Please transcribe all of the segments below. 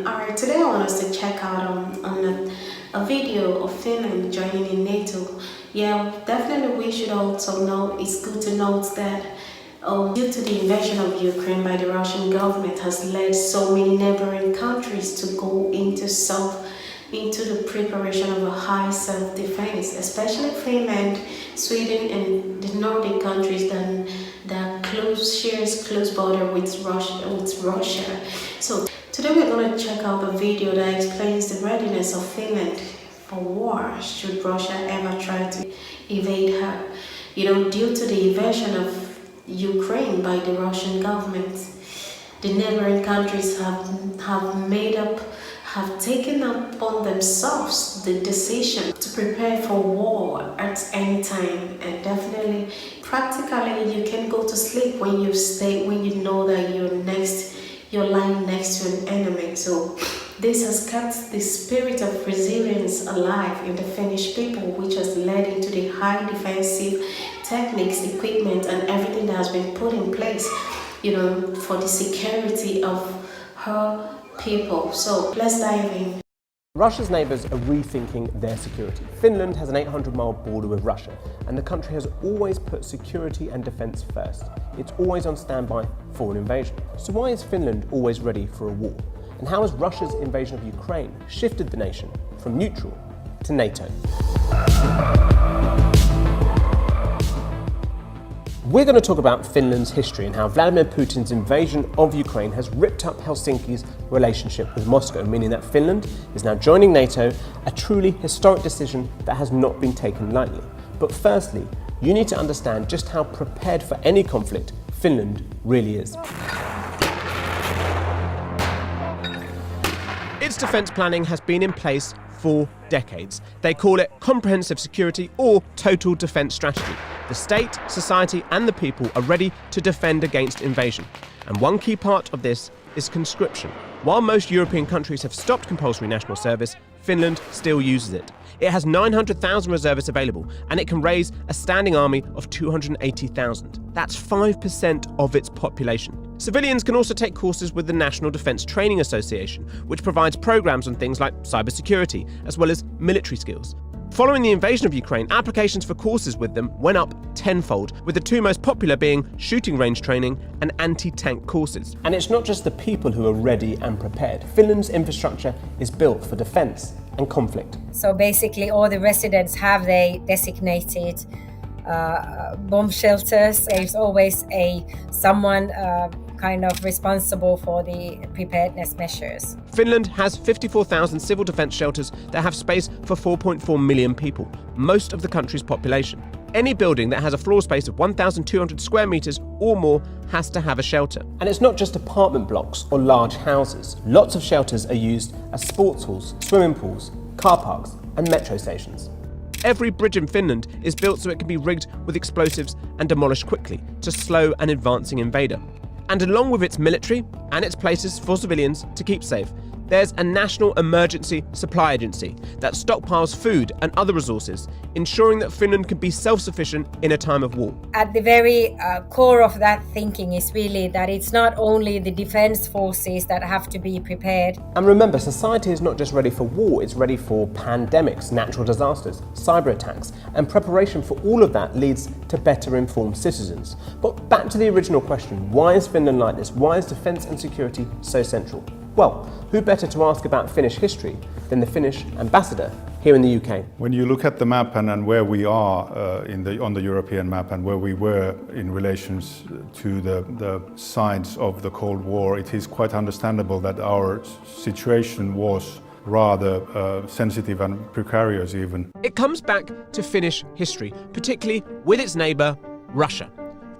Alright, today I want us to check out a video of Finland joining in Nato. Yeah, definitely we should also know, it's good to note that due to the invasion of Ukraine by the Russian government has led so many neighboring countries to go into the preparation of a high self-defense, especially Finland, Sweden, and the Nordic countries that shares close border with Russia. So today we're going to check out a video that explains the readiness of Finland for war should Russia ever try to invade her. Due to the invasion of Ukraine by the Russian government, the neighboring countries have taken upon themselves the decision to prepare for war at any time, and definitely practically you can go to sleep when you know that you're lying next to an enemy. So this has kept the spirit of resilience alive in the Finnish people, which has led into the high defensive techniques, equipment, and everything that has been put in place, for the security of her people. So let's dive in. Russia's neighbours are rethinking their security. Finland has an 800-mile border with Russia, and the country has always put security and defence first. It's always on standby for an invasion. So why is Finland always ready for a war? And how has Russia's invasion of Ukraine shifted the nation from neutral to NATO? We're going to talk about Finland's history and how Vladimir Putin's invasion of Ukraine has ripped up Helsinki's relationship with Moscow, meaning that Finland is now joining NATO, a truly historic decision that has not been taken lightly. But firstly, you need to understand just how prepared for any conflict Finland really is. Its defence planning has been in place for decades. They call it comprehensive security or total defence strategy. The state, society and the people are ready to defend against invasion. And one key part of this is conscription. While most European countries have stopped compulsory national service, Finland still uses it. It has 900,000 reservists available, and it can raise a standing army of 280,000. That's 5% of its population. Civilians can also take courses with the National Defence Training Association, which provides programs on things like cybersecurity, as well as military skills. Following the invasion of Ukraine, applications for courses with them went up tenfold, with the two most popular being shooting range training and anti-tank courses. And it's not just the people who are ready and prepared. Finland's infrastructure is built for defence and conflict. So basically all the residents have their designated bomb shelters. There's always someone kind of responsible for the preparedness measures. Finland has 54,000 civil defence shelters that have space for 4.4 million people, most of the country's population. Any building that has a floor space of 1,200 square metres or more has to have a shelter. And it's not just apartment blocks or large houses. Lots of shelters are used as sports halls, swimming pools, car parks and metro stations. Every bridge in Finland is built so it can be rigged with explosives and demolished quickly to slow an advancing invader. And along with its military and its places for civilians to keep safe, there's a national emergency supply agency that stockpiles food and other resources, ensuring that Finland can be self-sufficient in a time of war. At the very core of that thinking is really that it's not only the defense forces that have to be prepared. And remember, society is not just ready for war, it's ready for pandemics, natural disasters, cyber attacks, and preparation for all of that leads to better informed citizens. But back to the original question, why is Finland like this? Why is defense and security so central? Well, who better to ask about Finnish history than the Finnish ambassador here in the UK? When you look at the map and where we are on the European map and where we were in relation to the sides of the Cold War, it is quite understandable that our situation was rather sensitive and precarious even. It comes back to Finnish history, particularly with its neighbour, Russia.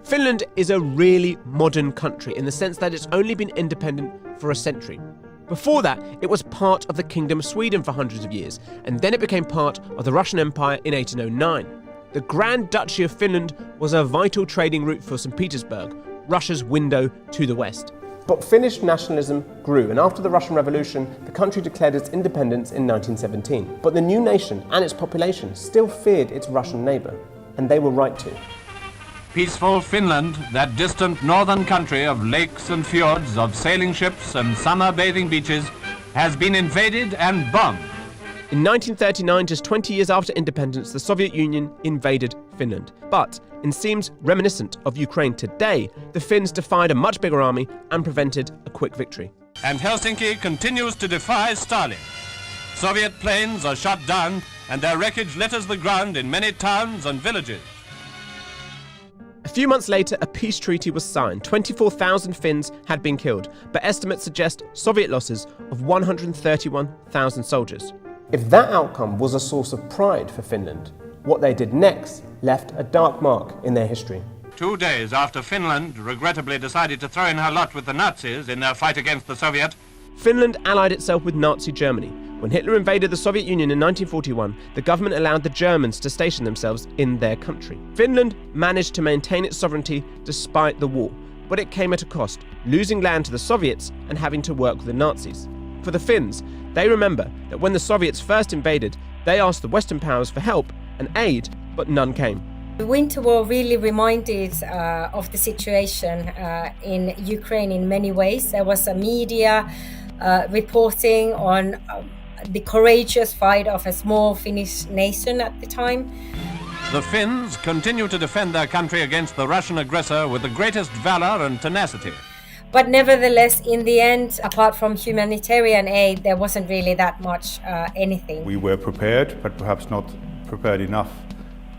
Finland is a really modern country in the sense that it's only been independent for a century. Before that, it was part of the Kingdom of Sweden for hundreds of years, and then it became part of the Russian Empire in 1809. The Grand Duchy of Finland was a vital trading route for St. Petersburg, Russia's window to the west. But Finnish nationalism grew, and after the Russian Revolution, the country declared its independence in 1917. But the new nation and its population still feared its Russian neighbour, and they were right to. Peaceful Finland, that distant northern country of lakes and fjords, of sailing ships and summer bathing beaches, has been invaded and bombed. In 1939, just 20 years after independence, the Soviet Union invaded Finland. But, in seems reminiscent of Ukraine today, the Finns defied a much bigger army and prevented a quick victory. And Helsinki continues to defy Stalin. Soviet planes are shot down and their wreckage litters the ground in many towns and villages. A few months later, a peace treaty was signed. 24,000 Finns had been killed, but estimates suggest Soviet losses of 131,000 soldiers. If that outcome was a source of pride for Finland, what they did next left a dark mark in their history. 2 days after Finland regrettably decided to throw in her lot with the Nazis in their fight against the Soviet, Finland allied itself with Nazi Germany. When Hitler invaded the Soviet Union in 1941, the government allowed the Germans to station themselves in their country. Finland managed to maintain its sovereignty despite the war, but it came at a cost, losing land to the Soviets and having to work with the Nazis. For the Finns, they remember that when the Soviets first invaded, they asked the Western powers for help and aid, but none came. The Winter War really reminded of the situation in Ukraine in many ways. There was a media reporting on the courageous fight of a small Finnish nation at the time. the Finns continue to defend their country against the Russian aggressor with the greatest valor and tenacity. But nevertheless, in the end, apart from humanitarian aid, there wasn't really that much anything. We were prepared, but perhaps not prepared enough.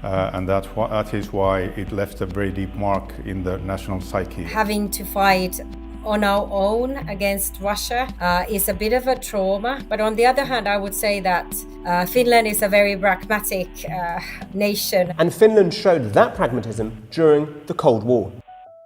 And that is why it left a very deep mark in the national psyche. Having to fight on our own against Russia is a bit of a trauma. But on the other hand, I would say that Finland is a very pragmatic nation. And Finland showed that pragmatism during the Cold War.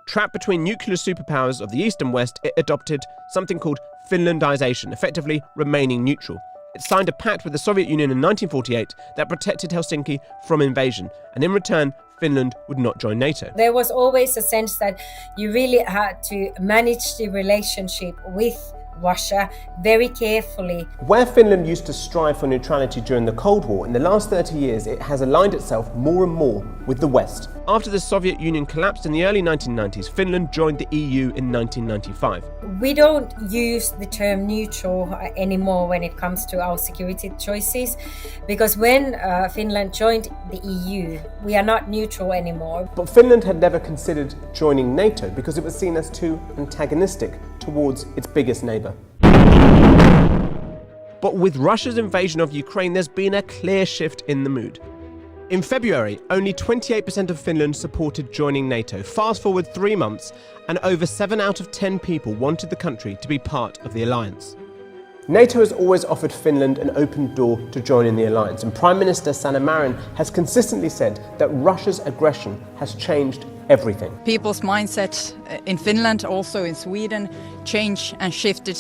Trapped between nuclear superpowers of the East and West, it adopted something called Finlandization, effectively remaining neutral. It signed a pact with the Soviet Union in 1948 that protected Helsinki from invasion, and in return, Finland would not join NATO. There was always a sense that you really had to manage the relationship with Russia very carefully. Where Finland used to strive for neutrality during the Cold War, in the last 30 years it has aligned itself more and more with the West. After the Soviet Union collapsed in the early 1990s, Finland joined the EU in 1995. We don't use the term neutral anymore when it comes to our security choices, because when Finland joined the EU, we are not neutral anymore. But Finland had never considered joining NATO because it was seen as too antagonistic towards its biggest neighbour. But with Russia's invasion of Ukraine, there's been a clear shift in the mood. In February, only 28% of Finland supported joining NATO. Fast forward 3 months, and over 7 out of 10 people wanted the country to be part of the alliance. NATO has always offered Finland an open door to join in the alliance, and Prime Minister Sanna Marin has consistently said that Russia's aggression has changed everything. People's mindset in Finland, also in Sweden, changed and shifted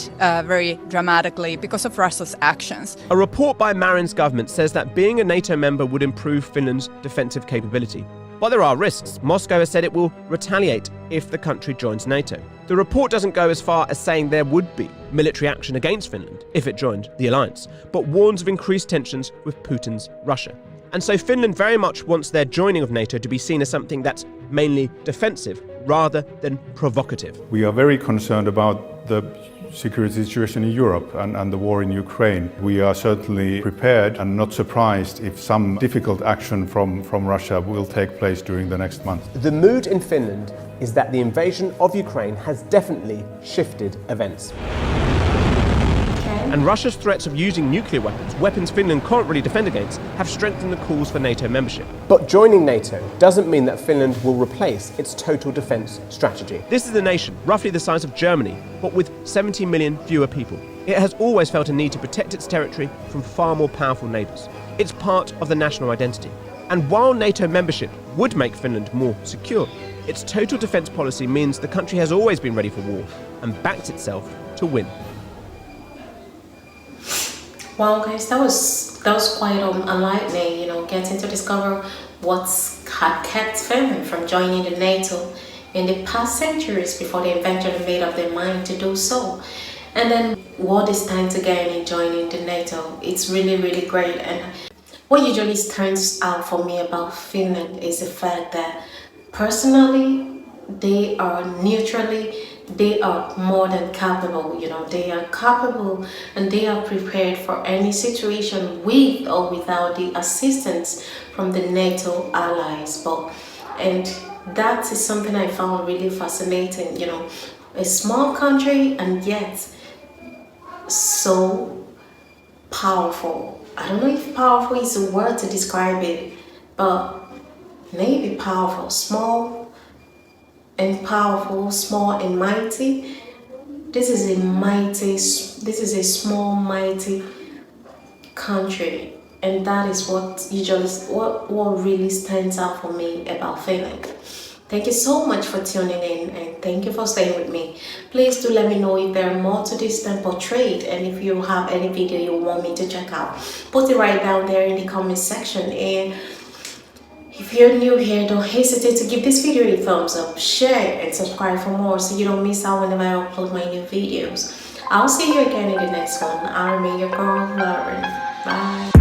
very dramatically because of Russia's actions. A report by Marin's government says that being a NATO member would improve Finland's defensive capability. But there are risks. Moscow has said it will retaliate if the country joins NATO. The report doesn't go as far as saying there would be military action against Finland if it joined the alliance, but warns of increased tensions with Putin's Russia. And so Finland very much wants their joining of NATO to be seen as something that's mainly defensive rather than provocative. We are very concerned about the security situation in Europe and the war in Ukraine. We are certainly prepared and not surprised if some difficult action from Russia will take place during the next month. The mood in Finland is that the invasion of Ukraine has definitely shifted events. And Russia's threats of using nuclear weapons Finland can't really defend against, have strengthened the calls for NATO membership. But joining NATO doesn't mean that Finland will replace its total defence strategy. This is a nation roughly the size of Germany, but with 70 million fewer people. It has always felt a need to protect its territory from far more powerful neighbours. It's part of the national identity. And while NATO membership would make Finland more secure, its total defence policy means the country has always been ready for war and backed itself to win. Wow, guys, that was quite enlightening, getting to discover what's had kept Finland from joining the NATO in the past centuries before they eventually made up their mind to do so. And then what they stand to gain in joining the NATO. It's really, really great. And what usually stands out for me about Finland is the fact that personally, they are neutrally they are more than capable. You know, they are capable and they are prepared for any situation with or without the assistance from the NATO allies. And that is something I found really fascinating. You know, a small country and yet so powerful. I don't know if powerful is a word to describe it, but maybe powerful. Small and powerful, small and mighty. This is a small, mighty country, and that is what really stands out for me about Finland. Thank you so much for tuning in, and thank you for staying with me. Please do let me know if there are more to this than portrayed, and if you have any video you want me to check out, put it right down there in the comment section. And if you're new here, don't hesitate to give this video a thumbs up, share, and subscribe for more so you don't miss out whenever I upload my new videos. I'll see you again in the next one. I remain your girl, Lauren. Bye.